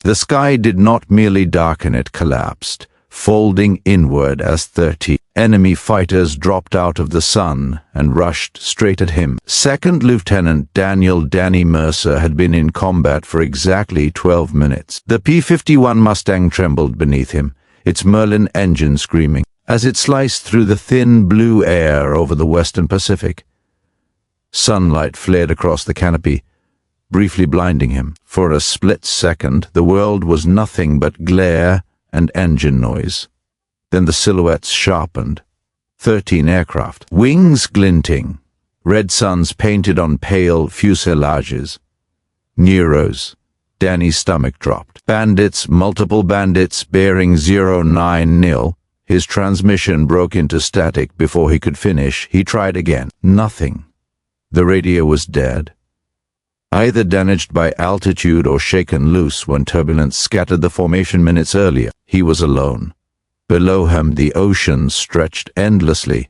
The sky did not merely darken, it collapsed, folding inward as 30 enemy fighters dropped out of the sun and rushed straight at him. Second Lieutenant Daniel "Danny" Mercer had been in combat for exactly 12 minutes. The P-51 Mustang trembled beneath him, its Merlin engine screaming, as it sliced through the thin blue air over the western Pacific. Sunlight flared across the canopy, briefly blinding him. For a split second, the world was nothing but glare and engine noise. Then the silhouettes sharpened. 13 aircraft, wings glinting, red suns painted on pale fuselages. Neros. Danny's stomach dropped. Bandits, multiple bandits, bearing 090. His transmission broke into static before he could finish. He tried again. Nothing. The radio was dead. Either damaged by altitude or shaken loose when turbulence scattered the formation minutes earlier. He was alone. Below him the ocean stretched endlessly,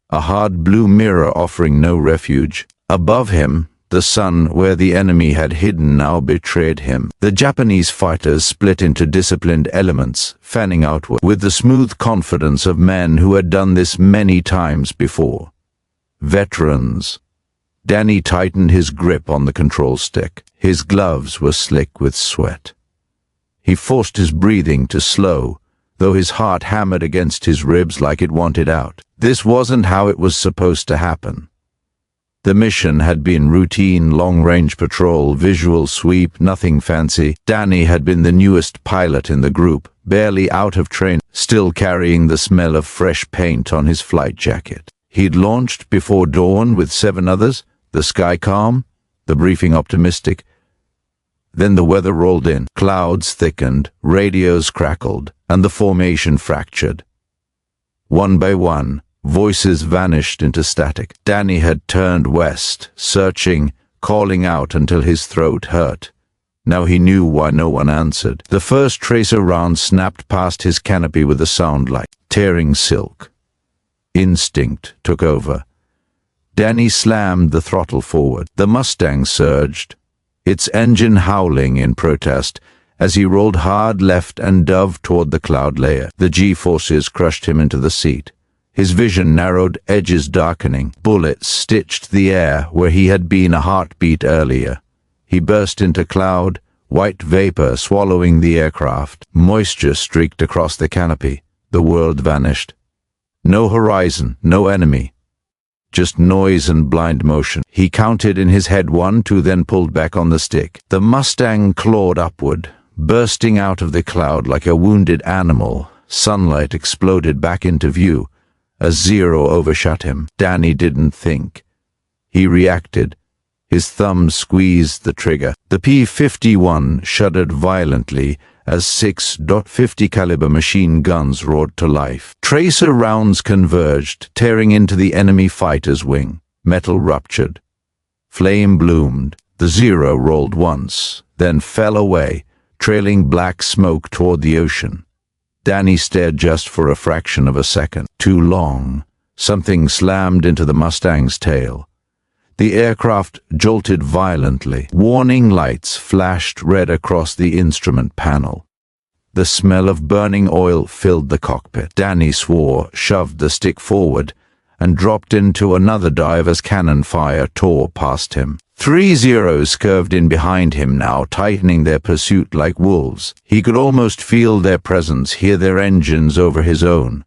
a hard blue mirror offering no refuge. Above him, the sun where the enemy had hidden now betrayed him. The Japanese fighters split into disciplined elements, fanning outward, with the smooth confidence of men who had done this many times before. Veterans. Danny tightened his grip on the control stick. His gloves were slick with sweat. He forced his breathing to slow, though his heart hammered against his ribs like it wanted out. This wasn't how it was supposed to happen. The mission had been routine long-range patrol, visual sweep, nothing fancy. Danny had been the newest pilot in the group, barely out of training, still carrying the smell of fresh paint on his flight jacket. He'd launched before dawn with 7 others, the sky calm, the briefing optimistic. Then the weather rolled in, clouds thickened, radios crackled, and the formation fractured. One by one, voices vanished into static. Danny had turned west, searching, calling out until his throat hurt. Now he knew why no one answered. The first tracer round snapped past his canopy with a sound like tearing silk. Instinct took over. Danny slammed the throttle forward. The Mustang surged, its engine howling in protest, as he rolled hard left and dove toward the cloud layer. The G-forces crushed him into the seat. His vision narrowed, edges darkening. Bullets stitched the air where he had been a heartbeat earlier. He burst into cloud, white vapor swallowing the aircraft. Moisture streaked across the canopy. The world vanished. No horizon, no enemy. Just noise and blind motion. He counted in his head 1, 2, then pulled back on the stick. The Mustang clawed upward, bursting out of the cloud like a wounded animal. Sunlight exploded back into view. A 0 overshot him. Danny didn't think. He reacted. His thumb squeezed the trigger. The P-51 shuddered violently as 6.50 caliber machine guns roared to life. Tracer rounds converged, tearing into the enemy fighter's wing. Metal ruptured. Flame bloomed. The 0 rolled once, then fell away, trailing black smoke toward the ocean. Danny stared just for a fraction of a second. Too long. Something slammed into the Mustang's tail. The aircraft jolted violently. Warning lights flashed red across the instrument panel. The smell of burning oil filled the cockpit. Danny swore, shoved the stick forward, and dropped into another dive as cannon fire tore past him. 3 Zeros curved in behind him now, tightening their pursuit like wolves. He could almost feel their presence, hear their engines over his own.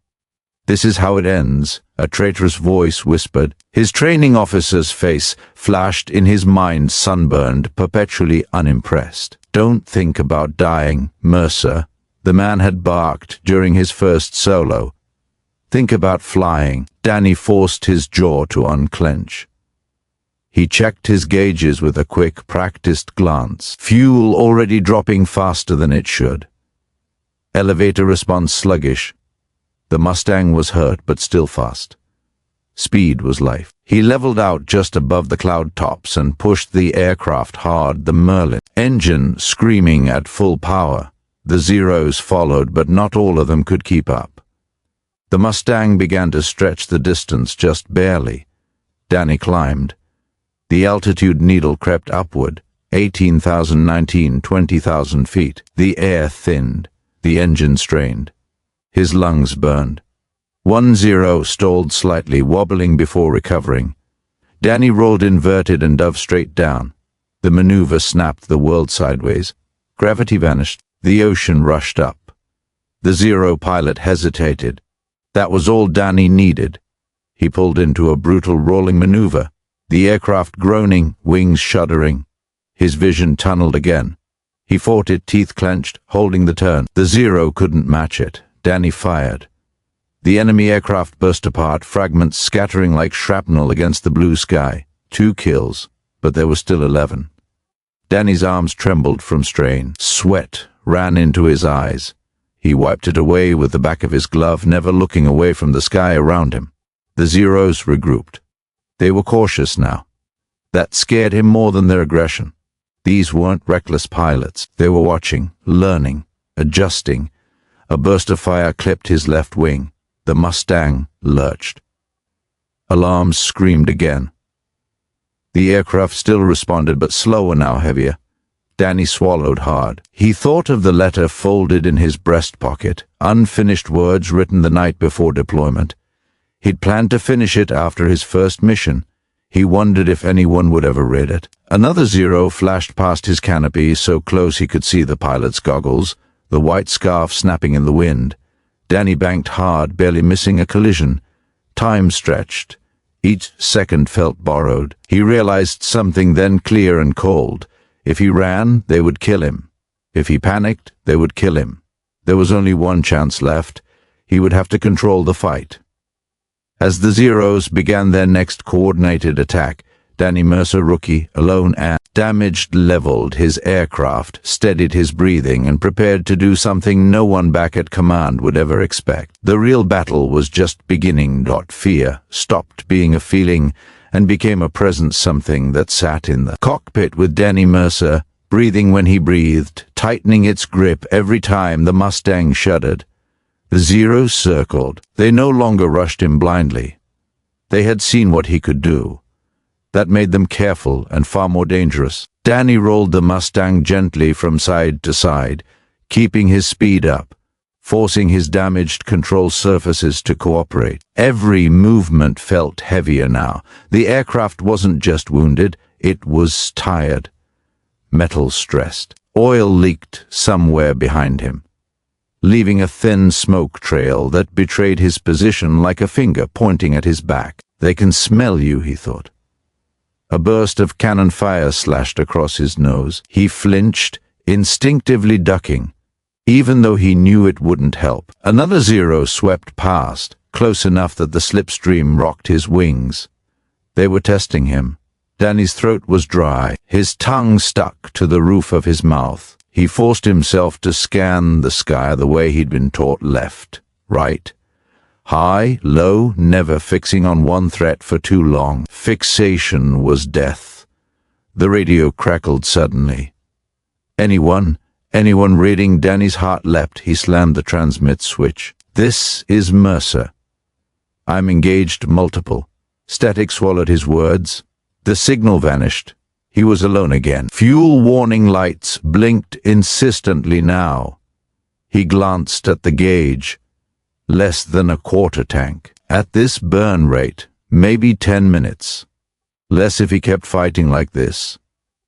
"This is how it ends," a traitorous voice whispered. His training officer's face flashed in his mind, sunburned, perpetually unimpressed. "Don't think about dying, Mercer," the man had barked during his first solo. "Think about flying." Danny forced his jaw to unclench. He checked his gauges with a quick, practiced glance. Fuel already dropping faster than it should. Elevator response sluggish. The Mustang was hurt, but still fast. Speed was life. He leveled out just above the cloud tops and pushed the aircraft hard. The Merlin engine screaming at full power. The Zeros followed, but not all of them could keep up. The Mustang began to stretch the distance just barely. Danny climbed. The altitude needle crept upward, 18,000, 19, 20,000 feet. The air thinned. The engine strained. His lungs burned. 10 stalled slightly, wobbling before recovering. Danny rolled inverted and dove straight down. The maneuver snapped the world sideways. Gravity vanished. The ocean rushed up. The Zero pilot hesitated. That was all Danny needed. He pulled into a brutal rolling maneuver, the aircraft groaning, wings shuddering. His vision tunneled again. He fought it, teeth clenched, holding the turn. The Zero couldn't match it. Danny fired. The enemy aircraft burst apart, fragments scattering like shrapnel against the blue sky. 2 kills, but there were still 11. Danny's arms trembled from strain. Sweat ran into his eyes. He wiped it away with the back of his glove, never looking away from the sky around him. The Zeros regrouped. They were cautious now. That scared him more than their aggression. These weren't reckless pilots. They were watching, learning, adjusting. A burst of fire clipped his left wing. The Mustang lurched. Alarms screamed again. The aircraft still responded, but slower now, heavier. Danny swallowed hard. He thought of the letter folded in his breast pocket, unfinished words written the night before deployment. He'd planned to finish it after his first mission. He wondered if anyone would ever read it. Another Zero flashed past his canopy, so close he could see the pilot's goggles, the white scarf snapping in the wind. Danny banked hard, barely missing a collision. Time stretched. Each second felt borrowed. He realized something then clear and cold. If he ran, they would kill him. If he panicked, they would kill him. There was only one chance left. He would have to control the fight. As the Zeros began their next coordinated attack, Danny Mercer, rookie, alone and damaged, leveled his aircraft, steadied his breathing, and prepared to do something no one back at command would ever expect. The real battle was just beginning. Fear stopped being a feeling and became a present, something that sat in the cockpit with Danny Mercer, breathing when he breathed, tightening its grip every time the Mustang shuddered. The Zeros circled. They no longer rushed him blindly. They had seen what he could do. That made them careful and far more dangerous. Danny rolled the Mustang gently from side to side, keeping his speed up, forcing his damaged control surfaces to cooperate. Every movement felt heavier now. The aircraft wasn't just wounded, it was tired. Metal stressed. Oil leaked somewhere behind him, leaving a thin smoke trail that betrayed his position like a finger pointing at his back. They can smell you, he thought. A burst of cannon fire slashed across his nose. He flinched, instinctively ducking, even though he knew it wouldn't help. Another Zero swept past, close enough that the slipstream rocked his wings. They were testing him. Danny's throat was dry. His tongue stuck to the roof of his mouth. He forced himself to scan the sky the way he'd been taught: left, right, high, low, never fixing on one threat for too long. Fixation was death. The radio crackled suddenly. Anyone reading? Danny's heart leapt. He slammed the transmit switch. This is Mercer. I'm engaged multiple. Static swallowed his words. The signal vanished. He was alone again. Fuel warning lights blinked insistently now. He glanced at the gauge. Less than a quarter tank. At this burn rate, maybe 10 minutes. Less if he kept fighting like this.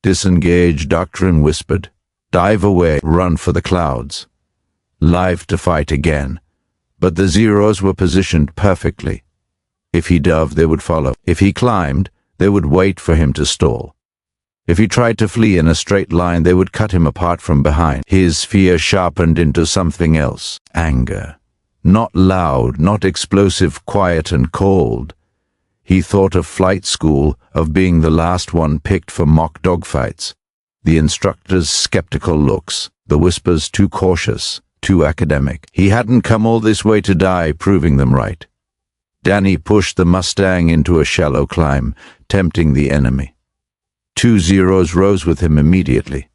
Disengage, Doctrine whispered. Dive away, run for the clouds. Live to fight again. But the Zeros were positioned perfectly. If he dove, they would follow. If he climbed, they would wait for him to stall. If he tried to flee in a straight line, they would cut him apart from behind. His fear sharpened into something else. Anger. Not loud, not explosive, quiet and cold. He thought of flight school, of being the last one picked for mock dogfights. The instructor's skeptical looks, the whispers too cautious, too academic. He hadn't come all this way to die, proving them right. Danny pushed the Mustang into a shallow climb, tempting the enemy. 2 Zeros rose with him immediately.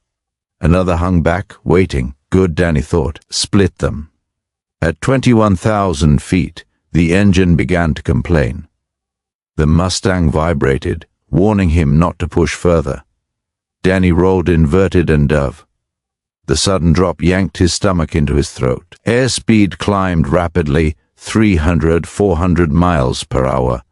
Another hung back, waiting. Good, Danny thought. Split them. At 21,000 feet, the engine began to complain. The Mustang vibrated, warning him not to push further. Danny rolled inverted and dove. The sudden drop yanked his stomach into his throat. Airspeed climbed rapidly, 300, 400 miles per hour.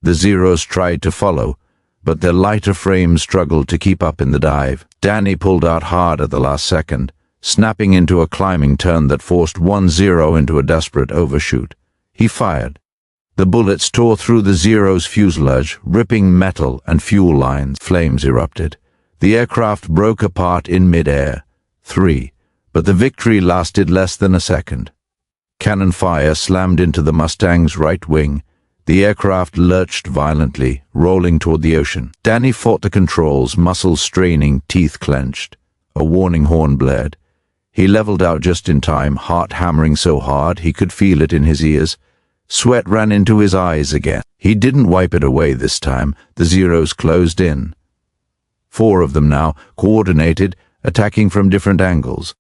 The Zeros tried to follow, but their lighter frames struggled to keep up in the dive. Danny pulled out hard at the last second, snapping into a climbing turn that forced 10 into a desperate overshoot. He fired. The bullets tore through the Zero's fuselage, ripping metal and fuel lines. Flames erupted. The aircraft broke apart in mid-air. 3. But the victory lasted less than a second. Cannon fire slammed into the Mustang's right wing. The aircraft lurched violently, rolling toward the ocean. Danny fought the controls, muscles straining, teeth clenched. A warning horn blared. He leveled out just in time, heart hammering so hard he could feel it in his ears. Sweat ran into his eyes again. He didn't wipe it away this time. The Zeros closed in. 4 of them now, coordinated, attacking from different angles.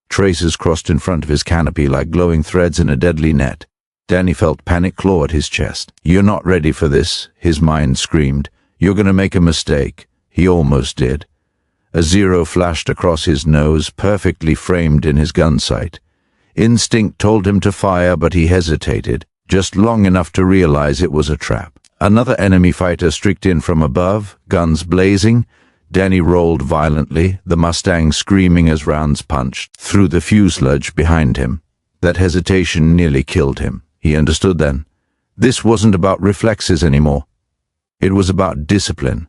Traces crossed in front of his canopy like glowing threads in a deadly net. Danny felt panic claw at his chest. "You're not ready for this," his mind screamed. "You're going to make a mistake." He almost did. A Zero flashed across his nose, perfectly framed in his gun sight. Instinct told him to fire, but he hesitated, just long enough to realize it was a trap. Another enemy fighter streaked in from above, guns blazing. Danny rolled violently, the Mustang screaming as rounds punched through the fuselage behind him. That hesitation nearly killed him. He understood then. This wasn't about reflexes anymore. It was about discipline.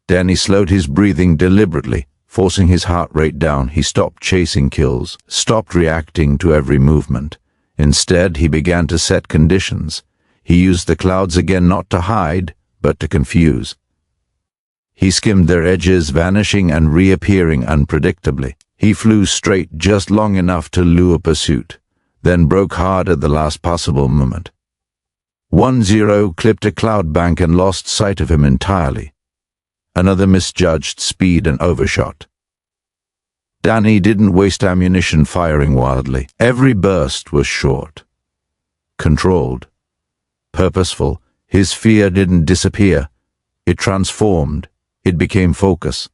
Danny slowed his breathing deliberately, forcing his heart rate down. He stopped chasing kills, stopped reacting to every movement. Instead, he began to set conditions. He used the clouds again not to hide, but to confuse. He skimmed their edges, vanishing and reappearing unpredictably. He flew straight just long enough to lure pursuit, then broke hard at the last possible moment. 10 clipped a cloud bank and lost sight of him entirely. Another misjudged speed and overshot. Danny didn't waste ammunition firing wildly. Every burst was short, controlled, purposeful. His fear didn't disappear. It transformed. It became focus.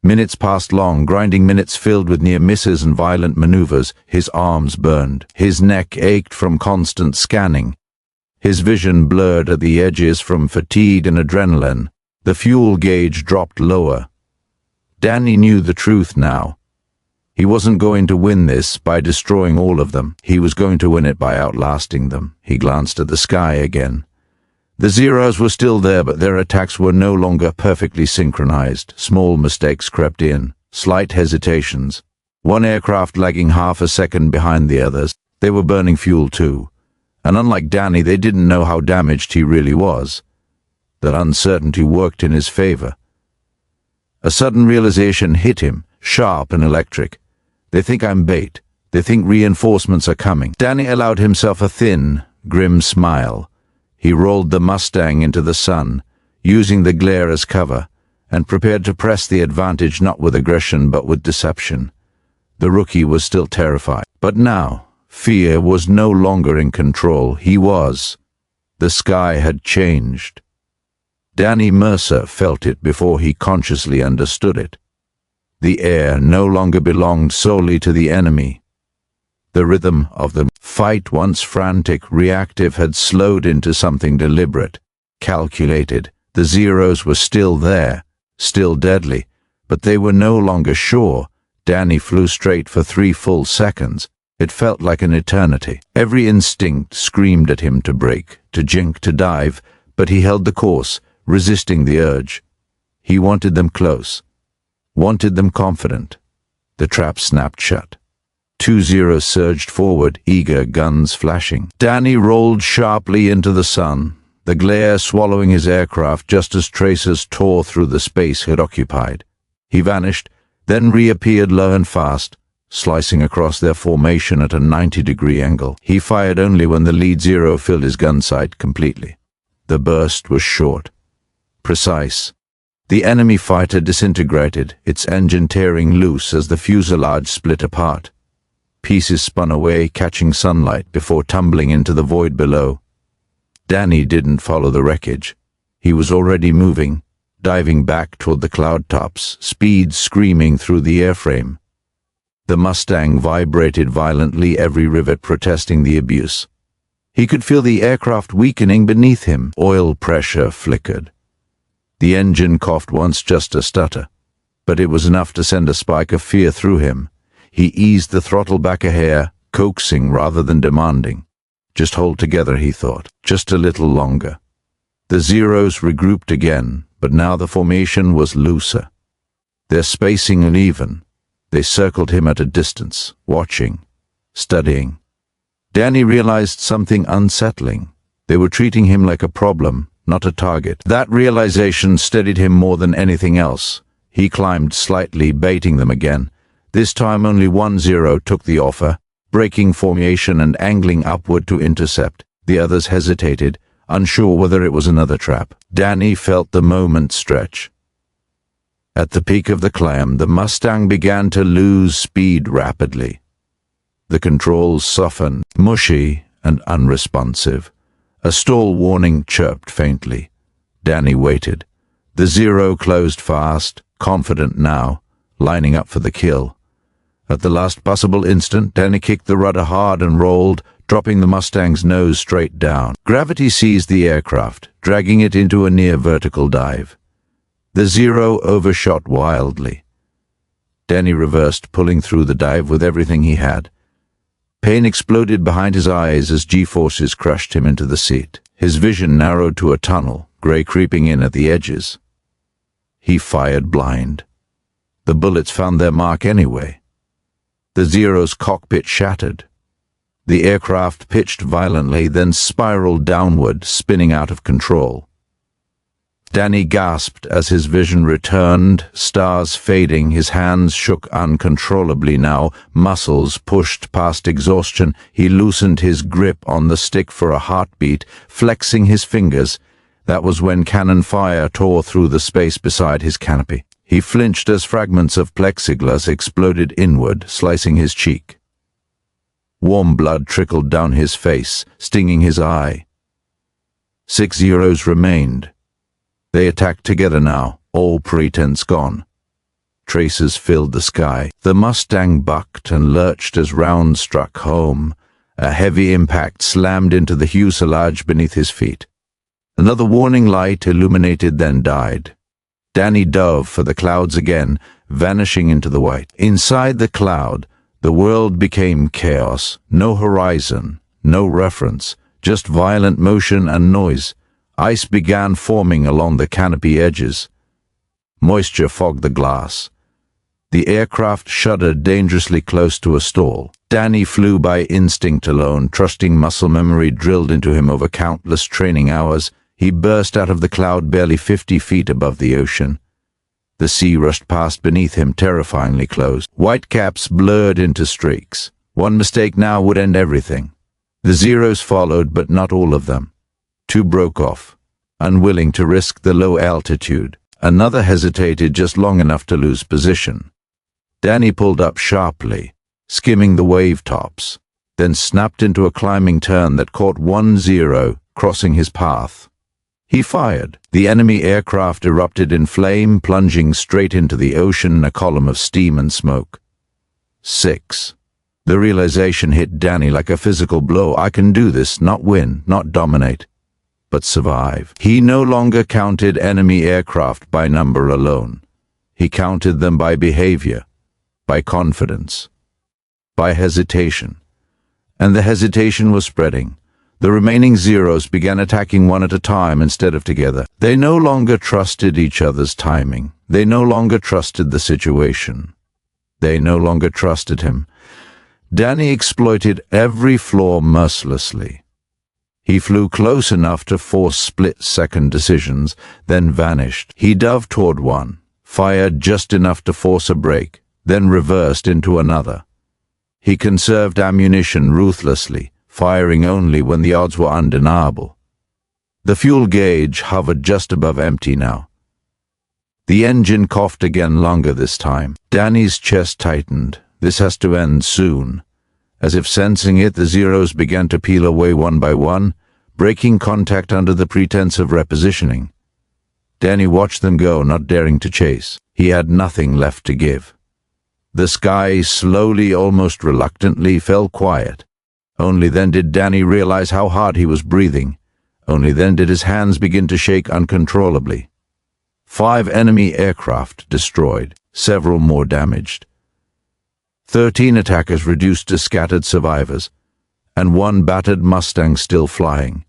Minutes passed long, grinding minutes filled with near misses and violent maneuvers. His arms burned. His neck ached from constant scanning. His vision blurred at the edges from fatigue and adrenaline. The fuel gauge dropped lower. Danny knew the truth now. He wasn't going to win this by destroying all of them. He was going to win it by outlasting them. He glanced at the sky again. The Zeros were still there, but their attacks were no longer perfectly synchronized. Small mistakes crept in, slight hesitations. One aircraft lagging half a second behind the others. They were burning fuel too. And unlike Danny, they didn't know how damaged he really was. That uncertainty worked in his favor. A sudden realization hit him, sharp and electric. They think I'm bait. They think reinforcements are coming. Danny allowed himself a thin, grim smile. He rolled the Mustang into the sun, using the glare as cover, and prepared to press the advantage not with aggression but with deception. The rookie was still terrified. But now, fear was no longer in control. He was. The sky had changed. Danny Mercer felt it before he consciously understood it. The air no longer belonged solely to the enemy. The rhythm of the fight, once frantic, reactive, had slowed into something deliberate, calculated. The Zeros were still there, still deadly, but they were no longer sure. Danny flew straight for 3 full seconds. It felt like an eternity. Every instinct screamed at him to brake, to jink, to dive, but he held the course, resisting the urge. He wanted them close, wanted them confident. The trap snapped shut. 2 Zeros surged forward, eager, guns flashing. Danny rolled sharply into the sun, the glare swallowing his aircraft just as traces tore through the space it occupied. He vanished, then reappeared low and fast, slicing across their formation at a 90-degree angle. He fired only when the lead Zero filled his gun sight completely. The burst was short, precise. The enemy fighter disintegrated, its engine tearing loose as the fuselage split apart. Pieces spun away, catching sunlight before tumbling into the void below. Danny didn't follow the wreckage. He was already moving, diving back toward the cloud tops, speed screaming through the airframe. The Mustang vibrated violently, every rivet protesting the abuse. He could feel the aircraft weakening beneath him. Oil pressure flickered. The engine coughed once, just a stutter, but it was enough to send a spike of fear through him. He eased the throttle back a hair, coaxing rather than demanding. Just hold together, he thought, just a little longer. The Zeros regrouped again, but now the formation was looser. Their spacing uneven. They circled him at a distance, watching, studying. Danny realized something unsettling. They were treating him like a problem, not a target. That realization steadied him more than anything else. He climbed slightly, baiting them again. This time only one Zero took the offer, breaking formation and angling upward to intercept. The others hesitated, unsure whether it was another trap. Danny felt the moment stretch. At the peak of the climb, the Mustang began to lose speed rapidly. The controls softened, mushy and unresponsive. A stall warning chirped faintly. Danny waited. The Zero closed fast, confident now, lining up for the kill. At the last possible instant, Danny kicked the rudder hard and rolled, dropping the Mustang's nose straight down. Gravity seized the aircraft, dragging it into a near-vertical dive. The Zero overshot wildly. Danny reversed, pulling through the dive with everything he had. Pain exploded behind his eyes as G-forces crushed him into the seat. His vision narrowed to a tunnel, gray creeping in at the edges. He fired blind. The bullets found their mark anyway. The Zero's cockpit shattered. The aircraft pitched violently, then spiraled downward, spinning out of control. Danny gasped as his vision returned, stars fading. His hands shook uncontrollably now, muscles pushed past exhaustion. He loosened his grip on the stick for a heartbeat, flexing his fingers. That was when cannon fire tore through the space beside his canopy. He flinched as fragments of plexiglass exploded inward, slicing his cheek. Warm blood trickled down his face, stinging his eye. 6 Zeros remained. They attacked together now, all pretense gone. Traces filled the sky. The Mustang bucked and lurched as rounds struck home. A heavy impact slammed into the fuselage beneath his feet. Another warning light illuminated, then died. Danny dove for the clouds again, vanishing into the white. Inside the cloud, the world became chaos. No horizon, no reference, just violent motion and noise. Ice began forming along the canopy edges. Moisture fogged the glass. The aircraft shuddered dangerously close to a stall. Danny flew by instinct alone, trusting muscle memory drilled into him over countless training hours. He burst out of the cloud barely 50 feet above the ocean. The sea rushed past beneath him, terrifyingly close. Whitecaps blurred into streaks. One mistake now would end everything. The Zeros followed, but not all of them. 2 broke off, unwilling to risk the low altitude. Another hesitated just long enough to lose position. Danny pulled up sharply, skimming the wave tops, then snapped into a climbing turn that caught 1 Zero, crossing his path. He fired. The enemy aircraft erupted in flame, plunging straight into the ocean in a column of steam and smoke. 6. The realization hit Danny like a physical blow. I can do this, not win, not dominate, but survive. He no longer counted enemy aircraft by number alone. He counted them by behavior, by confidence, by hesitation. And the hesitation was spreading. The remaining Zeros began attacking one at a time instead of together. They no longer trusted each other's timing. They no longer trusted the situation. They no longer trusted him. Danny exploited every flaw mercilessly. He flew close enough to force split-second decisions, then vanished. He dove toward one, fired just enough to force a break, then reversed into another. He conserved ammunition ruthlessly, firing only when the odds were undeniable. The fuel gauge hovered just above empty now. The engine coughed again, longer this time. Danny's chest tightened. This has to end soon. As if sensing it, the Zeros began to peel away one by one, breaking contact under the pretense of repositioning. Danny watched them go, not daring to chase. He had nothing left to give. The sky slowly, almost reluctantly, fell quiet. Only then did Danny realize how hard he was breathing. Only then did his hands begin to shake uncontrollably. 5 enemy aircraft destroyed, several more damaged. 13 attackers reduced to scattered survivors, and 1 battered Mustang still flying.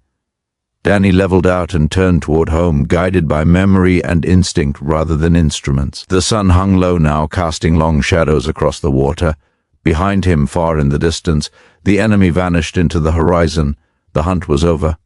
Danny leveled out and turned toward home, guided by memory and instinct rather than instruments. The sun hung low now, casting long shadows across the water. Behind him, far in the distance, the enemy vanished into the horizon. The hunt was over.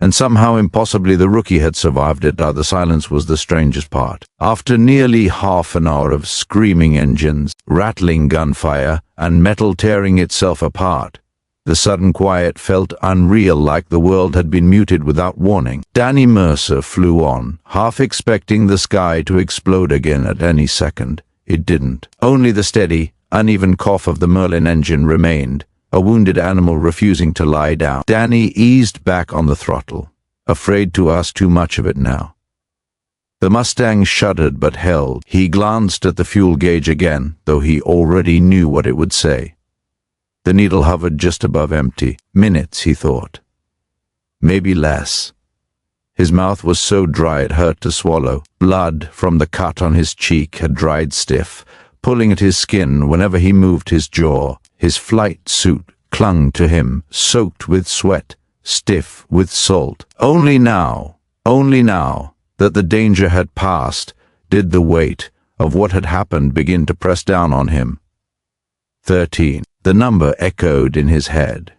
And somehow, impossibly, the rookie had survived it. The silence was the strangest part. After nearly half an hour of screaming engines, rattling gunfire, and metal tearing itself apart, the sudden quiet felt unreal, like the world had been muted without warning. Danny Mercer flew on, half expecting the sky to explode again at any second. It didn't. Only the steady, uneven cough of the Merlin engine remained, a wounded animal refusing to lie down. Danny eased back on the throttle, afraid to ask too much of it now. The Mustang shuddered but held. He glanced at the fuel gauge again, though he already knew what it would say. The needle hovered just above empty. Minutes, he thought. Maybe less. His mouth was so dry it hurt to swallow. Blood from the cut on his cheek had dried stiff, pulling at his skin whenever he moved his jaw. His flight suit clung to him, soaked with sweat, stiff with salt. Only now that the danger had passed, did the weight of what had happened begin to press down on him. 13. The number echoed in his head.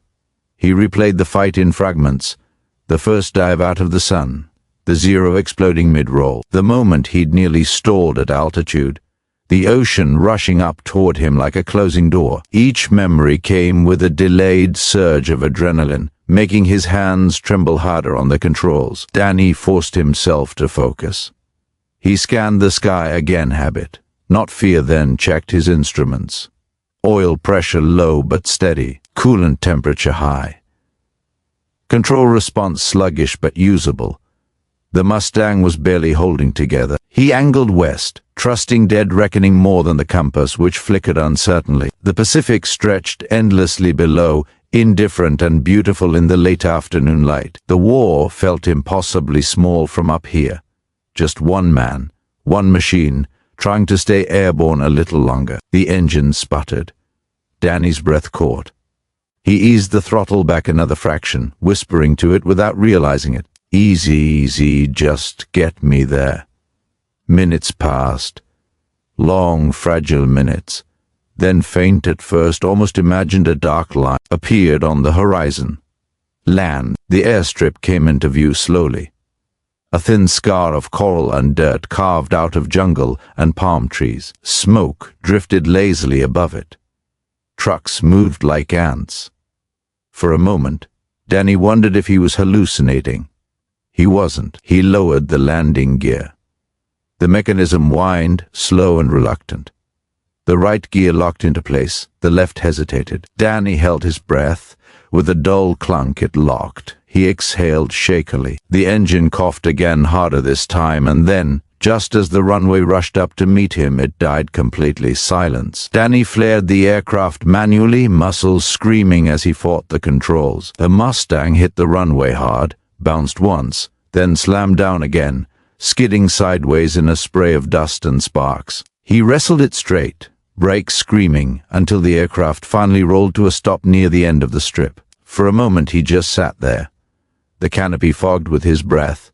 He replayed the fight in fragments. The first dive out of the sun, the 0 exploding mid-roll, the moment he'd nearly stalled at altitude, the ocean rushing up toward him like a closing door. Each memory came with a delayed surge of adrenaline, making his hands tremble harder on the controls. Danny forced himself to focus. He scanned the sky again, habit, not fear, then checked his instruments. Oil pressure low but steady, coolant temperature high. Control response sluggish but usable. The Mustang was barely holding together. He angled west, trusting dead reckoning more than the compass, which flickered uncertainly. The Pacific stretched endlessly below, indifferent and beautiful in the late afternoon light. The war felt impossibly small from up here. Just one man, one machine, trying to stay airborne a little longer. The engine sputtered. Danny's breath caught. He eased the throttle back another fraction, whispering to it without realizing it. Easy, easy, just get me there. Minutes passed. Long, fragile minutes. Then faint at first, almost imagined a dark line appeared on the horizon. Land. The airstrip came into view slowly. A thin scar of coral and dirt carved out of jungle and palm trees. Smoke drifted lazily above it. Trucks moved like ants. For a moment, Danny wondered if he was hallucinating. He wasn't. He lowered the landing gear. The mechanism whined, slow and reluctant. The right gear locked into place, the left hesitated. Danny held his breath. With a dull clunk it locked. He exhaled shakily. The engine coughed again, harder this time, and then, just as the runway rushed up to meet him, it died completely. Silence. Danny flared the aircraft manually, muscles screaming as he fought the controls. The Mustang hit the runway hard, bounced once, then slammed down again, skidding sideways in a spray of dust and sparks. He wrestled it straight, brakes screaming, until the aircraft finally rolled to a stop near the end of the strip. For a moment he just sat there, the canopy fogged with his breath.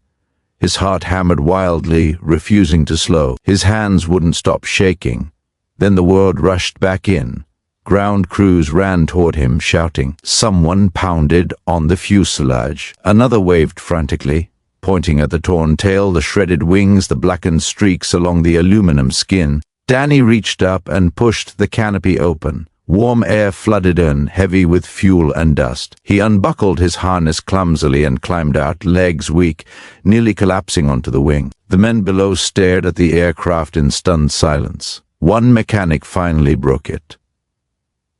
His heart hammered wildly, refusing to slow. His hands wouldn't stop shaking. Then the world rushed back in. Ground crews ran toward him, shouting. Someone pounded on the fuselage. Another waved frantically, pointing at the torn tail, the shredded wings, the blackened streaks along the aluminum skin. Danny reached up and pushed the canopy open. Warm air flooded in, heavy with fuel and dust. He unbuckled his harness clumsily and climbed out, legs weak, nearly collapsing onto the wing. The men below stared at the aircraft in stunned silence. One mechanic finally broke it.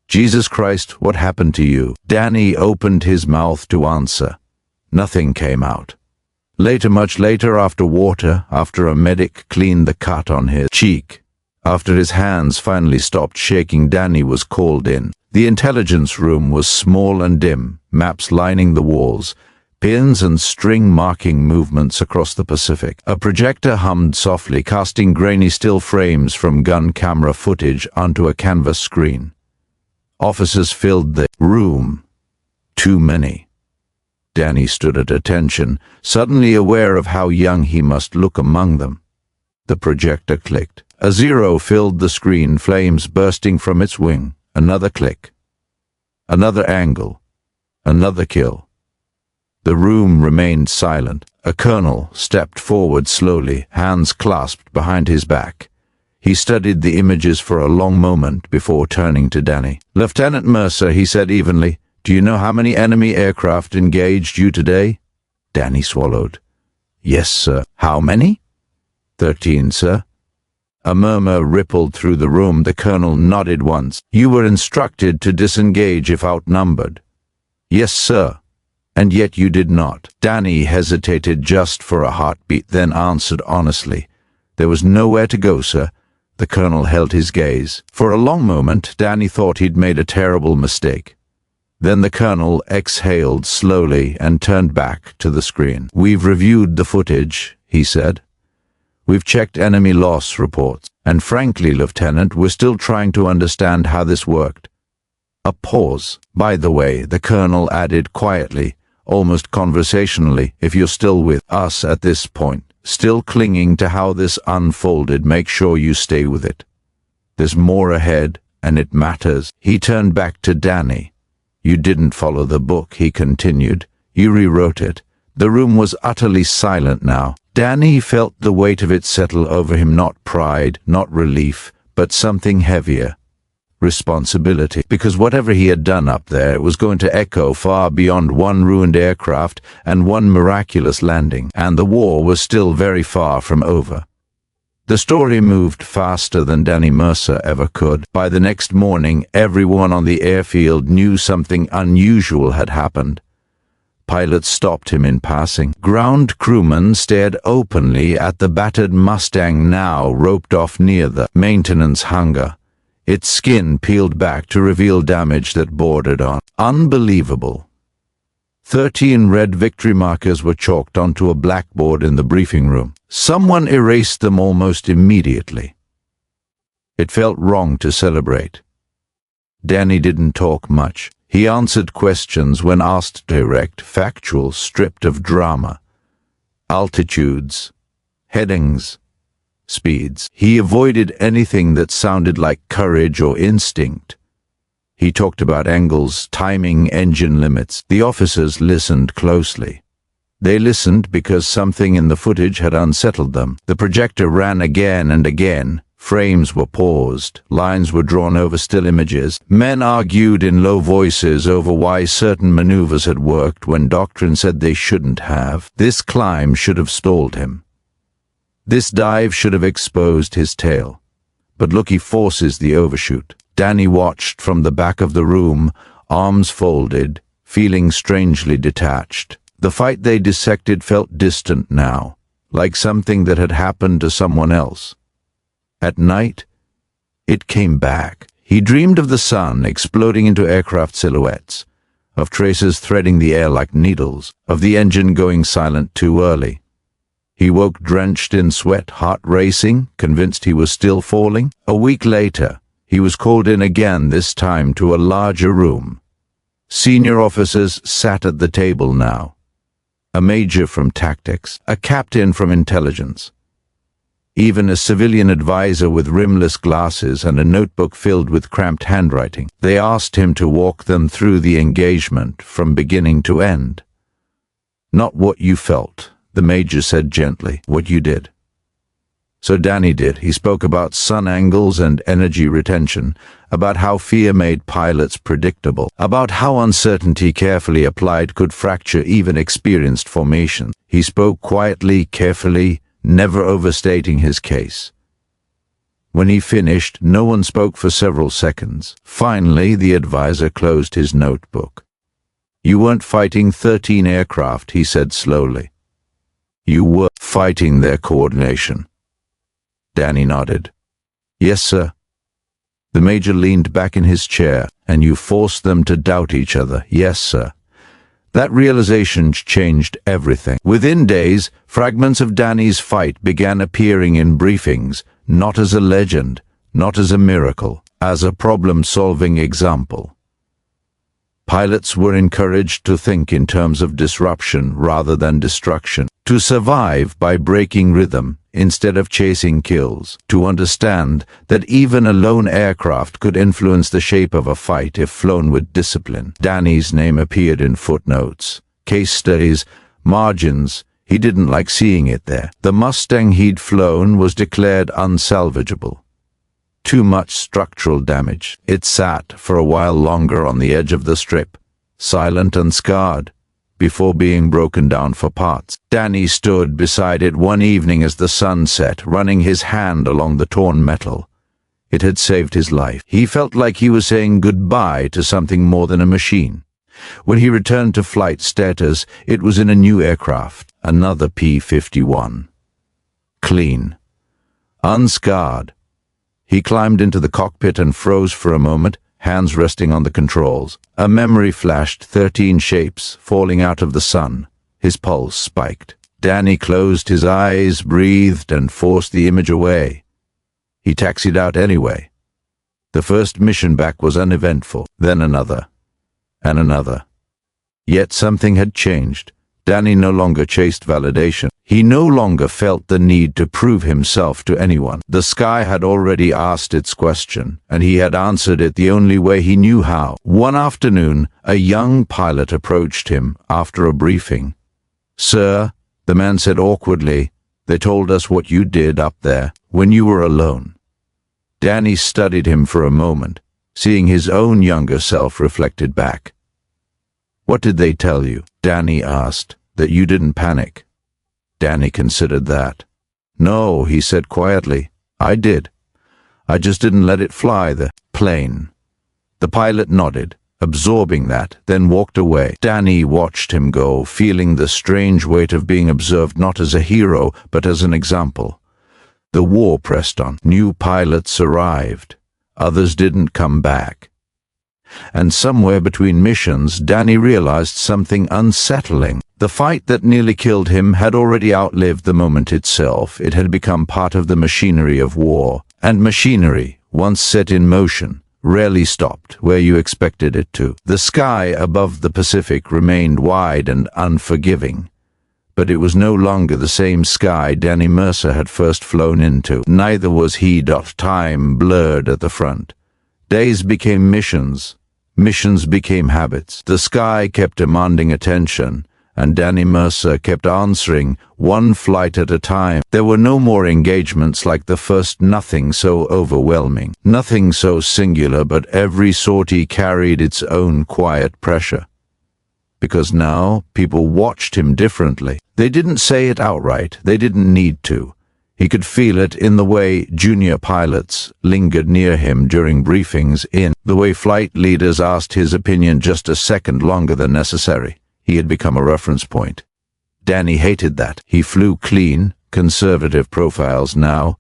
Jesus Christ, what happened to you? Danny opened his mouth to answer. Nothing came out. Later, much later, after a medic cleaned the cut on his cheek, after his hands finally stopped shaking, Danny was called in. The intelligence room was small and dim, maps lining the walls, pins and string marking movements across the Pacific. A projector hummed softly, casting grainy still frames from gun camera footage onto a canvas screen. Officers filled the room. Too many. Danny stood at attention, suddenly aware of how young he must look among them. The projector clicked. A zero filled the screen, flames bursting from its wing. Another click. Another angle. Another kill. The room remained silent. A colonel stepped forward slowly, hands clasped behind his back. He studied the images for a long moment before turning to Danny. "Lieutenant Mercer," he said evenly, "do you know how many enemy aircraft engaged you today?" Danny swallowed. "Yes, sir." "How many?" 13, sir." A murmur rippled through the room. The colonel nodded once. "You were instructed to disengage if outnumbered." "Yes, sir." "And yet you did not." Danny hesitated just for a heartbeat, then answered honestly, "There was nowhere to go, sir." The colonel held his gaze. For a long moment, Danny thought he'd made a terrible mistake. Then the colonel exhaled slowly and turned back to the screen. "We've reviewed the footage," he said. "We've checked enemy loss reports. And frankly, Lieutenant, we're still trying to understand how this worked." A pause. "By the way," the colonel added quietly, almost conversationally, "if you're still with us at this point, still clinging to how this unfolded, make sure you stay with it. There's more ahead, and it matters." He turned back to Danny. "You didn't follow the book," he continued. "You rewrote it." The room was utterly silent now. Danny felt the weight of it settle over him, not pride, not relief, but something heavier. Responsibility. Because whatever he had done up there, it was going to echo far beyond one ruined aircraft and one miraculous landing, and the war was still very far from over. The story moved faster than Danny Mercer ever could. By the next morning, everyone on the airfield knew something unusual had happened. Pilots stopped him in passing. Ground crewmen stared openly at the battered Mustang, now roped off near the maintenance hangar. Its skin peeled back to reveal damage that bordered on unbelievable. 13 red victory markers were chalked onto a blackboard in the briefing room. Someone erased them almost immediately. It felt wrong to celebrate. Danny didn't talk much. He answered questions when asked, direct, factual, stripped of drama. Altitudes, headings, speeds. He avoided anything that sounded like courage or instinct. He talked about angles, timing, engine limits. The officers listened closely. They listened because something in the footage had unsettled them. The projector ran again and again. Frames were paused, lines were drawn over still images. Men argued in low voices over why certain maneuvers had worked when doctrine said they shouldn't have. This climb should have stalled him. This dive should have exposed his tail. But look, he forces the overshoot. Danny watched from the back of the room, arms folded, feeling strangely detached. The fight they dissected felt distant now, like something that had happened to someone else. At night, it came back. He dreamed of the sun exploding into aircraft silhouettes, of tracers threading the air like needles, of the engine going silent too early. He woke drenched in sweat, heart racing, convinced he was still falling. A week later, he was called in again, this time to a larger room. Senior officers sat at the table now. A major from tactics, a captain from intelligence. Even a civilian advisor with rimless glasses and a notebook filled with cramped handwriting. They asked him to walk them through the engagement from beginning to end. "Not what you felt," the major said gently, "what you did." So Danny did. He spoke about sun angles and energy retention, about how fear made pilots predictable, about how uncertainty carefully applied could fracture even experienced formation. He spoke quietly, carefully, never overstating his case. When he finished, no one spoke for several seconds. Finally, the advisor closed his notebook. "You weren't fighting 13 aircraft," he said slowly. You were fighting their coordination. Danny nodded. Yes, sir. The major leaned back in his chair. And you forced them to doubt each other. Yes, sir. That realization changed everything. Within days, fragments of Danny's fight began appearing in briefings, not as a legend, not as a miracle, as a problem-solving example. Pilots were encouraged to think in terms of disruption rather than destruction, to survive by breaking rhythm instead of chasing kills, to understand that even a lone aircraft could influence the shape of a fight if flown with discipline. Danny's name appeared in footnotes, case studies, margins. He didn't like seeing it there. The Mustang he'd flown was declared unsalvageable. Too much structural damage. It sat for a while longer on the edge of the strip, silent and scarred, before being broken down for parts. Danny stood beside it one evening as the sun set, running his hand along the torn metal. It had saved his life. He felt like he was saying goodbye to something more than a machine. When he returned to flight status, it was in a new aircraft, another P-51. Clean. Unscarred. He climbed into the cockpit and froze for a moment, hands resting on the controls. A memory flashed, 13 shapes falling out of the sun. His pulse spiked. Danny closed his eyes, breathed, and forced the image away. He taxied out anyway. The first mission back was uneventful, then another, and another. Yet something had changed. Danny no longer chased validation. He no longer felt the need to prove himself to anyone. The sky had already asked its question, and he had answered it the only way he knew how. One afternoon, a young pilot approached him after a briefing. "Sir," the man said awkwardly, "they told us what you did up there when you were alone." Danny studied him for a moment, seeing his own younger self reflected back. "What did they tell you?" Danny asked. "That you didn't panic." Danny considered that. "No," he said quietly. "I did. I just didn't let it fly the plane." The pilot nodded, absorbing that, then walked away. Danny watched him go, feeling the strange weight of being observed not as a hero, but as an example. The war pressed on. New pilots arrived. Others didn't come back. And somewhere between missions, Danny realized something unsettling. The fight that nearly killed him had already outlived the moment itself. It had become part of the machinery of war. And machinery, once set in motion, rarely stopped where you expected it to. The sky above the Pacific remained wide and unforgiving. But it was no longer the same sky Danny Mercer had first flown into. Neither was he. Time blurred at the front. Days became missions. Missions became habits. The sky kept demanding attention, and Danny Mercer kept answering, one flight at a time. There were no more engagements like the first, nothing so overwhelming, nothing so singular, but every sortie carried its own quiet pressure. Because now people watched him differently. They didn't say it outright. They didn't need to. He could feel it in the way junior pilots lingered near him during briefings, in the way flight leaders asked his opinion just a second longer than necessary. He had become a reference point. Danny hated that. He flew clean, conservative profiles now.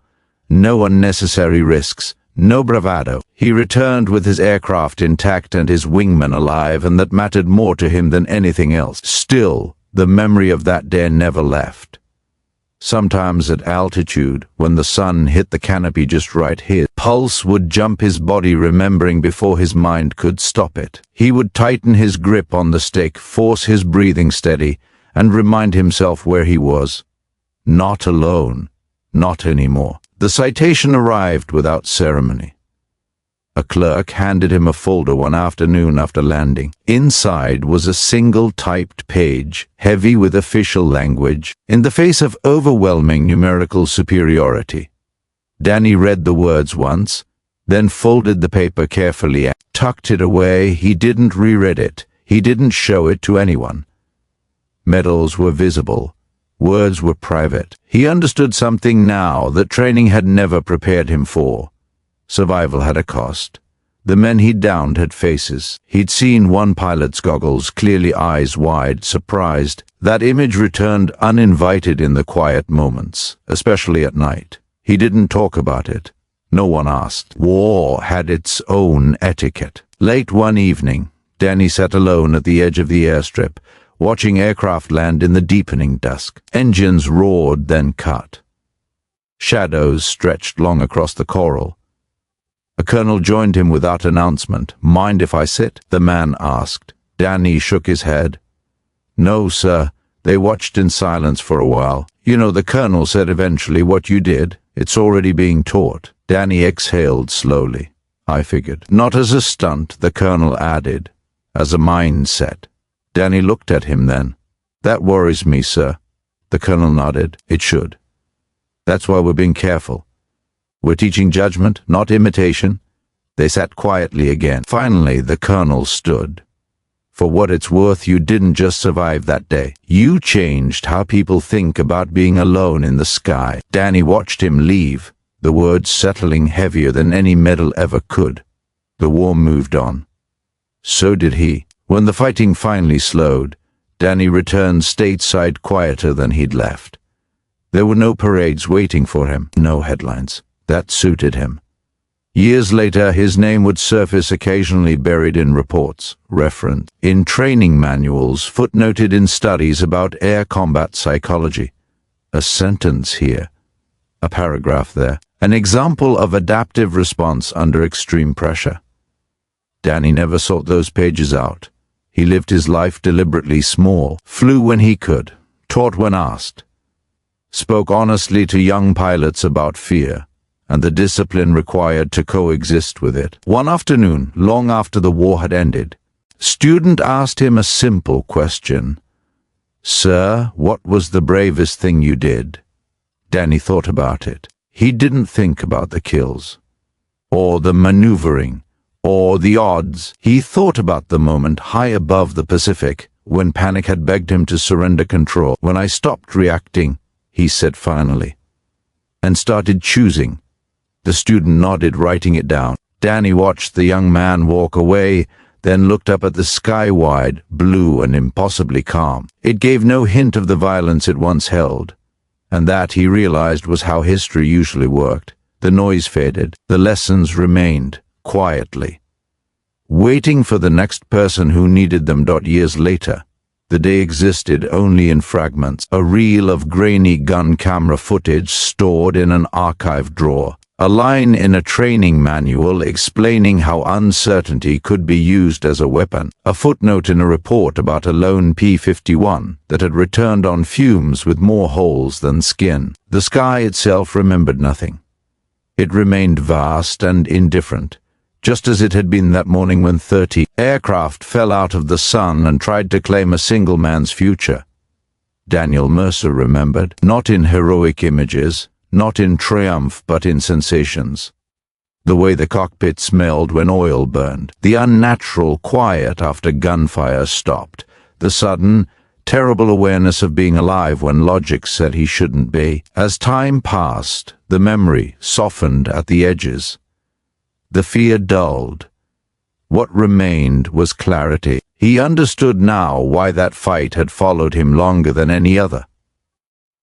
No unnecessary risks, no bravado. He returned with his aircraft intact and his wingman alive, and that mattered more to him than anything else. Still, the memory of that day never left. Sometimes at altitude, when the sun hit the canopy just right, his pulse would jump his body, remembering before his mind could stop it. He would tighten his grip on the stick, force his breathing steady, and remind himself where he was. Not alone. Not anymore. The citation arrived without ceremony. A clerk handed him a folder one afternoon after landing. Inside was a single typed page, heavy with official language, in the face of overwhelming numerical superiority. Danny read the words once, then folded the paper carefully and tucked it away. He didn't reread it. He didn't show it to anyone. Medals were visible. Words were private. He understood something now that training had never prepared him for. Survival had a cost. The men he'd downed had faces. He'd seen one pilot's goggles, clearly eyes wide, surprised. That image returned uninvited in the quiet moments, especially at night. He didn't talk about it. No one asked. War had its own etiquette. Late one evening, Danny sat alone at the edge of the airstrip, watching aircraft land in the deepening dusk. Engines roared, then cut. Shadows stretched long across the coral. A colonel joined him without announcement. "Mind if I sit?" the man asked. Danny shook his head. "No, sir." They watched in silence for a while. "You know, the colonel said eventually what you did. It's already being taught." Danny exhaled slowly. "I figured." "Not as a stunt," the colonel added, "as a mindset." Danny looked at him then. "That worries me, sir." The colonel nodded. "It should. That's why we're being careful. We're teaching judgment, not imitation." They sat quietly again. Finally, the colonel stood. "For what it's worth, you didn't just survive that day. You changed how people think about being alone in the sky." Danny watched him leave, the words settling heavier than any medal ever could. The war moved on. So did he. When the fighting finally slowed, Danny returned stateside quieter than he'd left. There were no parades waiting for him, no headlines. That suited him. Years later, his name would surface occasionally buried in reports, referenced in training manuals, footnoted in studies about air combat psychology. A sentence here, a paragraph there, an example of adaptive response under extreme pressure. Danny never sought those pages out. He lived his life deliberately small, flew when he could, taught when asked, spoke honestly to young pilots about fear and the discipline required to coexist with it. One afternoon, long after the war had ended, a student asked him a simple question. "Sir, what was the bravest thing you did?" Danny thought about it. He didn't think about the kills, or the maneuvering, or the odds. He thought about the moment high above the Pacific, when panic had begged him to surrender control. "When I stopped reacting," he said finally, "and started choosing." The student nodded, writing it down. Danny watched the young man walk away, then looked up at the sky wide, blue and impossibly calm. It gave no hint of the violence it once held, and that, he realized, was how history usually worked. The noise faded, the lessons remained, quietly, waiting for the next person who needed them. Years later, the day existed only in fragments, a reel of grainy gun camera footage stored in an archive drawer. A line in a training manual explaining how uncertainty could be used as a weapon. A footnote in a report about a lone P-51 that had returned on fumes with more holes than skin. The sky itself remembered nothing. It remained vast and indifferent, just as it had been that morning when 30 aircraft fell out of the sun and tried to claim a single man's future. Daniel Mercer remembered, not in heroic images, not in triumph, but in sensations. The way the cockpit smelled when oil burned, the unnatural quiet after gunfire stopped, the sudden, terrible awareness of being alive when logic said he shouldn't be. As time passed, the memory softened at the edges. The fear dulled. What remained was clarity. He understood now why that fight had followed him longer than any other.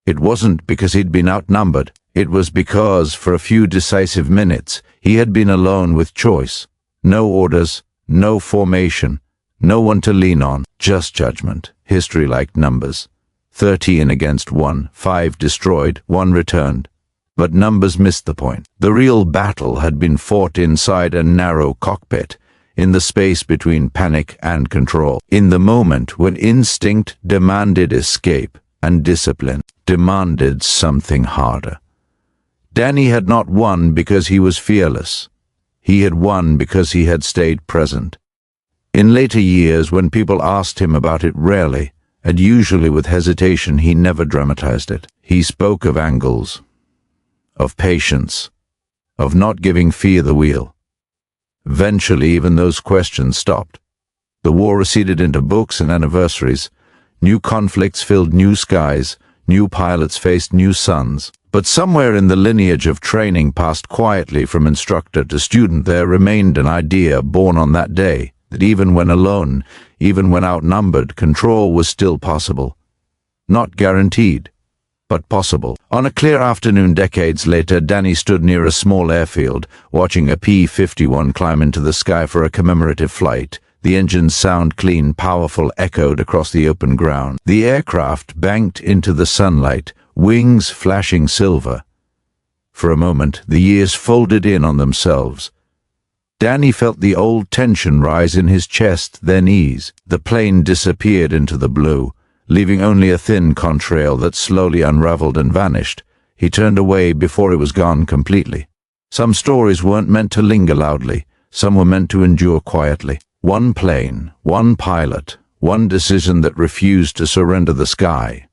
It wasn't because he'd been outnumbered. It was because, for a few decisive minutes, he had been alone with choice. No orders, no formation, no one to lean on, just judgment. History like numbers. 13 against 1, 5 destroyed, 1 returned. But numbers missed the point. The real battle had been fought inside a narrow cockpit, in the space between panic and control, in the moment when instinct demanded escape and discipline demanded something harder. Danny had not won because he was fearless. He had won because he had stayed present. In later years, when people asked him about it, rarely, and usually with hesitation, he never dramatized it. He spoke of angles, of patience, of not giving fear the wheel. Eventually, even those questions stopped. The war receded into books and anniversaries. New conflicts filled new skies. New pilots faced new suns. But somewhere in the lineage of training passed quietly from instructor to student, there remained an idea born on that day, that even when alone, even when outnumbered, control was still possible. Not guaranteed, but possible. On a clear afternoon decades later, Danny stood near a small airfield, watching a P-51 climb into the sky for a commemorative flight. The engine's sound, clean, powerful, echoed across the open ground. The aircraft banked into the sunlight, wings flashing silver. For a moment, the years folded in on themselves. Danny felt the old tension rise in his chest, then ease. The plane disappeared into the blue, leaving only a thin contrail that slowly unraveled and vanished. He turned away before it was gone completely. Some stories weren't meant to linger loudly. Some were meant to endure quietly. One plane, one pilot, one decision that refused to surrender the sky.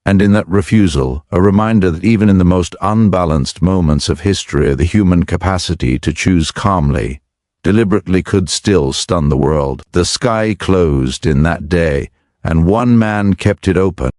And in that refusal, a reminder that even in the most unbalanced moments of history, the human capacity to choose calmly, deliberately, could still stun the world. The sky closed in that day, and one man kept it open.